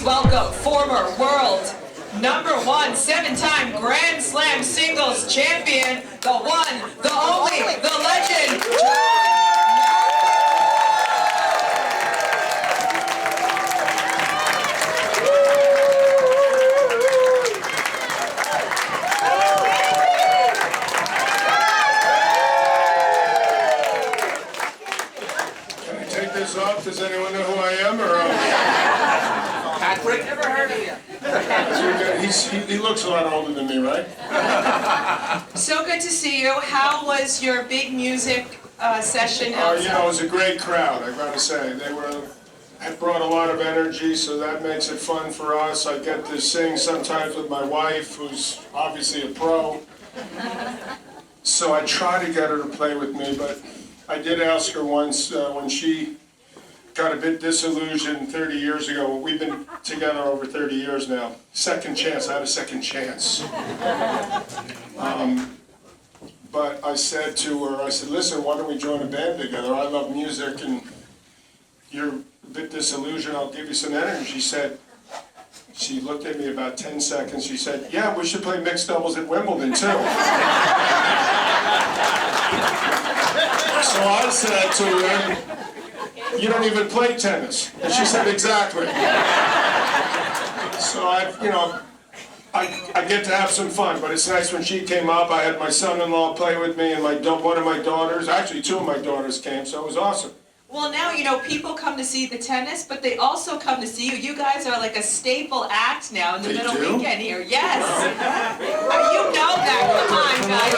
welcome former world #1 7-time Grand Slam singles champion, the one, the only, the legend, Can I take this off? Does anyone know who I am? Or Patrick? Never heard of you. he looks a lot older than me, right? So good to see you. How was your big music session You outside? know, it was a great crowd, I gotta say. They had brought a lot of energy, so that makes it fun for us. I get to sing sometimes with my wife, who's obviously a pro. So I try to get her to play with me, but I did ask her once when she got a bit disillusioned 30 years ago. We've been together over 30 years now. Second chance, I had a second chance. But I said to her, I said, listen, why don't we join a band together? I love music and you're a bit disillusioned, I'll give you some energy. She looked at me about 10 seconds, she said, yeah, we should play mixed doubles at Wimbledon too. So I said to her, you don't even play tennis. And she said, exactly. So I get to have some fun, but it's nice when she came up. I had my son-in-law play with me and one of my daughters, actually 2 of my daughters came, so it was awesome. Well, now, you know, people come to see the tennis, but they also come to see you. You guys are like a staple act now in the middle weekend here. Yes. You know that. Come on, guys.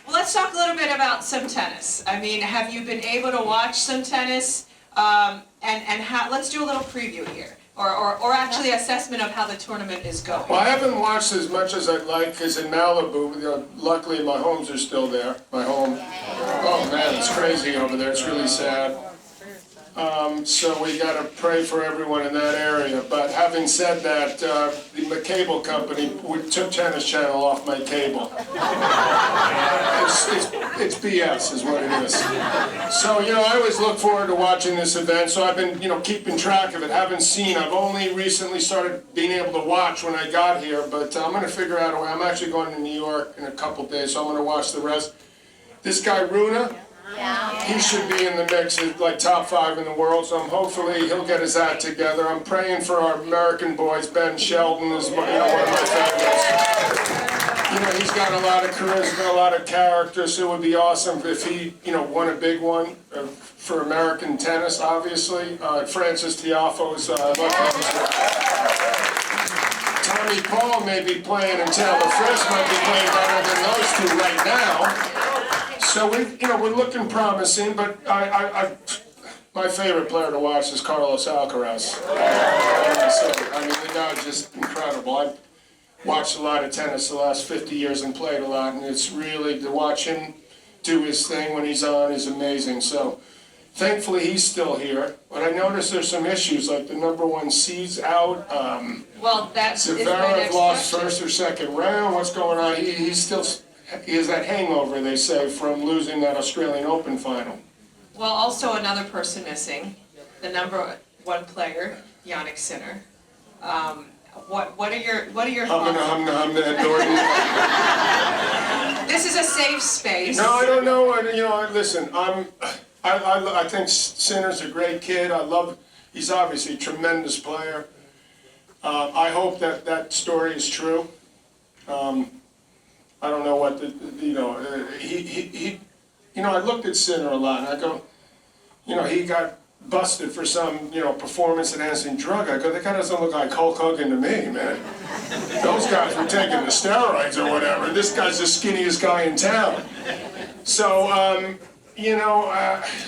Well, let's talk a little bit about some tennis. I mean, have you been able to watch some tennis? Let's do a little preview here. Or actually assessment of how the tournament is going. Well, I haven't watched as much as I'd like, because in Malibu, luckily my homes are still there, my home. Oh man, it's crazy over there, it's really sad. So we got to pray for everyone in that area. But having said that, the cable company took Tennis Channel off my cable. It's BS is what it is. So, you know, I always look forward to watching this event, so I've been, you know, keeping track of it. I've only recently started being able to watch when I got here, but I'm going to figure out a way. I'm actually going to New York in a couple days, so I'm going to watch the rest. This guy, Runa, he should be in the mix, like top 5 in the world, so hopefully he'll get his act together. I'm praying for our American boys. Ben Sheldon is one of my favorites. You know, he's got a lot of charisma, a lot of character, so it would be awesome if he, you know, won a big one for American tennis, obviously. Francis Tiafoe's Tommy Paul may be playing and Taylor Fritz might be playing better than those 2 right now. So we're looking promising, but my favorite player to watch is Carlos Alcaraz. I mean, the guy's just incredible. I've watched a lot of tennis the last 50 years and played a lot, and it's really, to watch him do his thing when he's on is amazing. So thankfully he's still here, but I noticed there's some issues, like the #1 seed's out. Well, that's Zverev lost first or second round. What's going on? He has that hangover, they say, from losing that Australian Open final. Well, also another person missing, the #1 player, Jannik Sinner. What are your thoughts? This is a safe space. No, I don't know. You know, listen. I think Sinner's a great kid. He's obviously a tremendous player. I hope that story is true. I don't know what I looked at Sinner a lot, and I go, you know, he got busted for some, you know, performance-enhancing drug. I go, that guy doesn't look like Hulk Hogan to me, man. Those guys were taking the steroids or whatever. This guy's the skinniest guy in town. So, you know,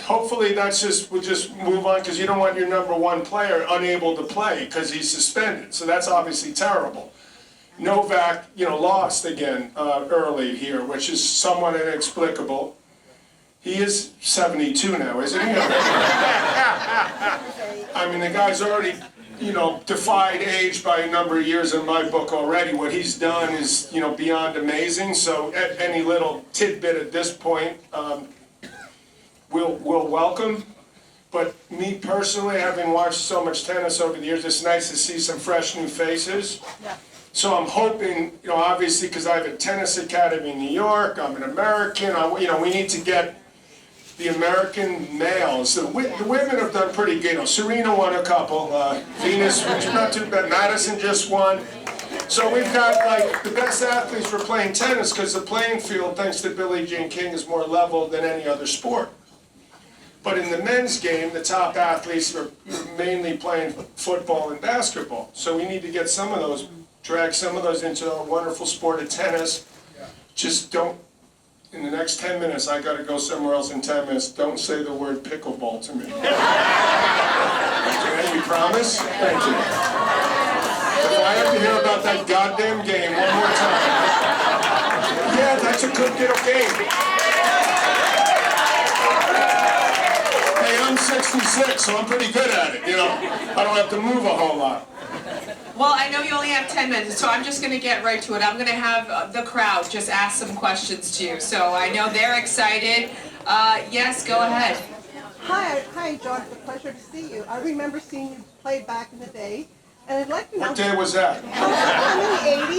hopefully we'll just move on, because you don't want your #1 player unable to play because he's suspended. So that's obviously terrible. Novak, you know, lost again early here, which is somewhat inexplicable. He is 72 now, isn't he? I mean, the guy's already, you know, defied age by a number of years in my book already. What he's done is, you know, beyond amazing. So any little tidbit at this point, we'll welcome. But me personally, having watched so much tennis over the years, it's nice to see some fresh new faces. So I'm hoping, you know, obviously, because I have a tennis academy in New York, I'm an American, you know, we need to get the American males. The women have done pretty good. You know, Serena won a couple, Venus, which is not too bad, Madison just won. So we've got like the best athletes for playing tennis because the playing field, thanks to Billie Jean King, is more level than any other sport. But in the men's game, the top athletes are mainly playing football and basketball. So we need to get some of those, drag some of those into our wonderful sport of tennis. Just don't, in the next 10 minutes, I gotta go somewhere else in 10 minutes, don't say the word pickleball to me. Okay, you promise? Thank you. If I have to hear about that goddamn game one more time. Yeah, that's a good little game. Hey, I'm 66, so I'm pretty good at it, you know. I don't have to move a whole lot. Well, I know you only have 10 minutes, so I'm just going to get right to it. I'm going to have the crowd just ask some questions to you. So I know they're excited. Yes, go ahead. Hi, John. It's a pleasure to see you. I remember seeing you play back in the day, and I'd like to know. What day was that? In the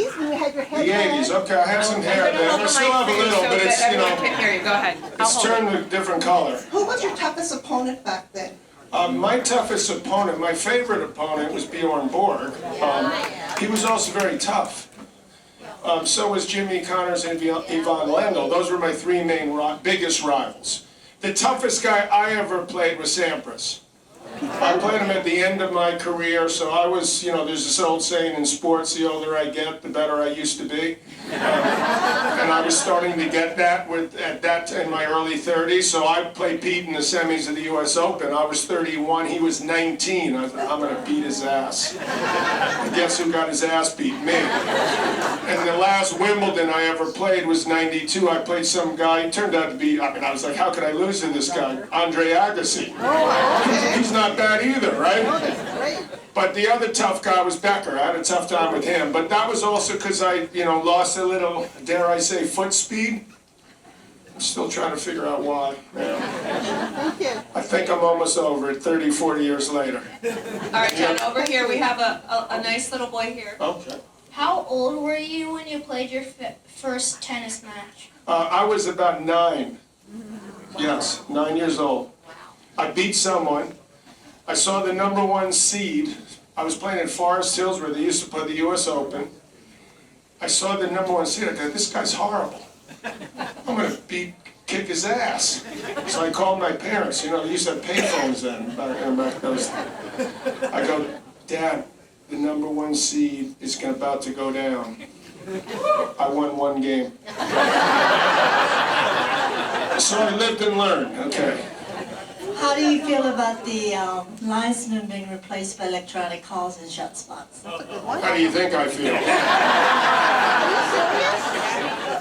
80s, when you had your head. The 80s, okay, I had some hair there. I still have a little, but it's, you Everyone know, can hear you. Go ahead. it's turned a different color. Who was your toughest opponent back then? My toughest opponent, my favorite opponent was Bjorn Borg. He was also very tough. So was Jimmy Connors and Ivan Lendl. Those were my three main biggest rivals. The toughest guy I ever played was Sampras. I played him at the end of my career, so I was, you know, there's this old saying in sports, the older I get, the better I used to be. And I was starting to get that in my early 30s, so I played Pete in the semis of the US Open. I was 31, he was 19. I thought, I'm gonna beat his ass. And guess who got his ass beat? Me. And the last Wimbledon I ever played was 92. I played some guy, he turned out to be, I mean, I was like, how could I lose to this guy? Andre Agassi. He's not bad either, right? But the other tough guy was Becker. I had a tough time with him. But that was also because I, you know, lost a little, dare I say, foot speed. I'm still trying to figure out why. Thank you. I think I'm almost over it, 30, 40 years later. All right, John, over here we have a nice little boy here. Okay. How old were you when you played your first tennis match? I was about 9. Yes, 9 years old. I beat someone. I saw the #1 seed. I was playing in Forest Hills where they used to play the US Open. I saw the #1 seed. I thought, this guy's horrible. I'm gonna kick his ass. So I called my parents. You know, they used to have payphones then. I go, Dad, the #1 seed is about to go down. I won 1 game. So I lived and learned. Okay. How do you feel about the linesman being replaced by electronic calls and shot spots? How do you think I feel?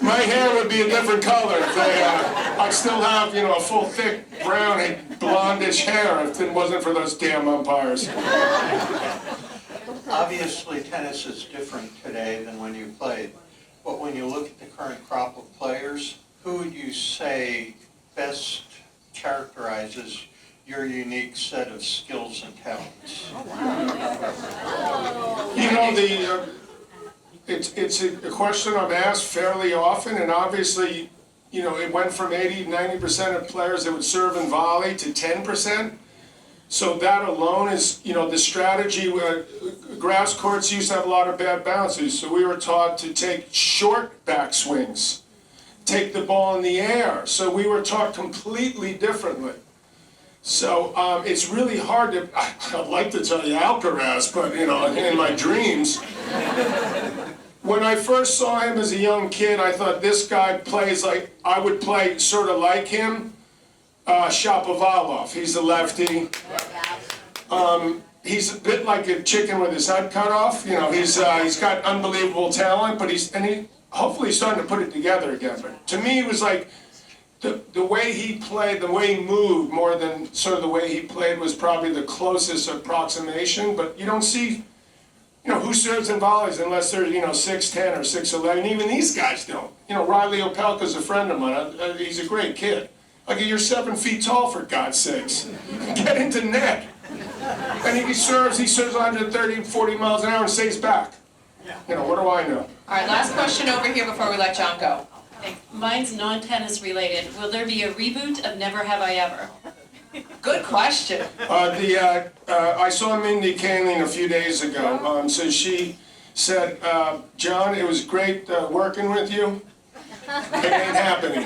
My hair would be a different color if I'd still have, you know, a full, thick, brown, blondish hair if it wasn't for those damn umpires. Obviously, tennis is different today than when you played, but when you look at the current crop of players, who would you say best characterizes your unique set of skills and talents? You know, it's a question I'm asked fairly often, and obviously, you know, it went from 80-90% of players that would serve in volley to 10%. So that alone is, you know, the strategy. Grass courts used to have a lot of bad bounces, so we were taught to take short backswings, take the ball in the air. So we were taught completely differently. So it's really hard to, I'd like to tell you Alcaraz, but you know, in my dreams. When I first saw him as a young kid, I thought this guy plays like, I would play sort of like him. Shapovalov, he's a lefty. He's a bit like a chicken with his head cut off. You know, he's got unbelievable talent, but hopefully he's starting to put it together again. But to me, it was like the way he played, the way he moved, more than sort of the way he played was probably the closest approximation. But you don't see, you know, who serves in volleys unless they're, you know, 6'10" or 6'11". Even these guys don't. You know, Riley Opelka's a friend of mine. He's a great kid. Like, you're 7 feet tall, for God's sakes. Get into net. And he serves 130, 40 miles an hour and stays back. You know, what do I know? All right, last question over here before we let John go. Mine's non-tennis related. Will there be a reboot of Never Have I Ever? Good question. I saw Mindy Kaling a few days ago. So she said, John, it was great working with you. It ain't happening.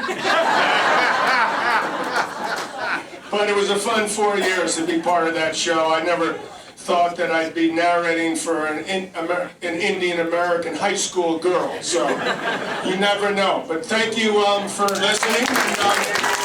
But it was a fun 4 years to be part of that show. I never thought that I'd be narrating for an Indian American high school girl. So you never know. But thank you for listening. And,